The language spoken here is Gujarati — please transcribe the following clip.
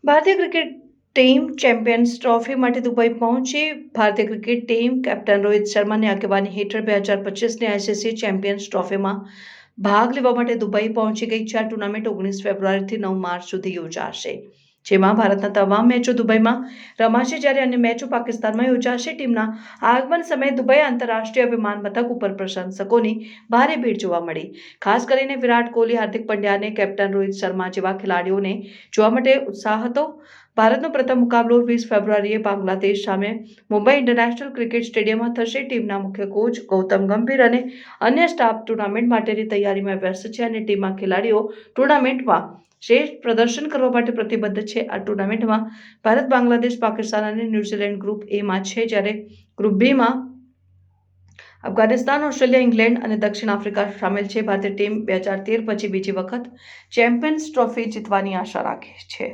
ભારતીય ક્રિકેટ ટીમ ચેમ્પિયન્સ ટ્રોફી માટે દુબઈ પહોંચી. ભારતીય ક્રિકેટ ટીમ કેપ્ટન રોહિત શર્માની આગેવાની હેઠળ 2025ની આઈસીસી ચેમ્પિયન્સ ટ્રોફીમાં ભાગ લેવા માટે દુબઈ પહોંચી ગઈ છે. આ ટુર્નામેન્ટ 19 ફેબ્રુઆરીથી 9 માર્ચ સુધી યોજાશે, જેમાં ભારતના તમામ મેચો દુબઈમાં રમાશે, જ્યારે અન્ય મેચો પાકિસ્તાનમાં યોજાશે. ટીમના આગમન સમયે દુબઈ આંતરરાષ્ટ્રીય વિમાનમથક ઉપર પ્રશંસકોની ભારે ભીડ જોવા મળી. ખાસ કરીને વિરાટ કોહલી, હાર્દિક પંડ્યા અને કેપ્ટન રોહિત શર્મા જેવા ખેલાડીઓને જોવા માટે ઉત્સાહ હતો. ભારતનો પ્રથમ મુકાબલો 20 ફેબ્રુઆરીએ બાંગ્લાદેશ સામે મુંબઈ ઇન્ટરનેશનલ ક્રિકેટ સ્ટેડિયમમાં થશે. ટીમના મુખ્ય કોચ ગૌતમ ગંભીર અને અન્ય સ્ટાફ ટુર્નામેન્ટ માટેની તૈયારીમાં વ્યસ્ત છે અને ટીમના ખેલાડીઓ ટુર્નામેન્ટમાં શ્રેષ્ઠ પ્રદર્શન કરવા માટે પ્રતિબદ્ધ છે. આ ટુર્નામેન્ટમાં ભારત, બાંગ્લાદેશ, પાકિસ્તાન અને ન્યૂઝીલેન્ડ ગ્રુપ એમાં છે, જ્યારે ગ્રુપ બીમાં અફઘાનિસ્તાન, ઓસ્ટ્રેલિયા, ઇંગ્લેન્ડ અને દક્ષિણ આફ્રિકા સામેલ છે. ભારતીય ટીમ 2013 પછી બીજી વખત ચેમ્પિયન્સ ટ્રોફી જીતવાની આશા રાખે છે.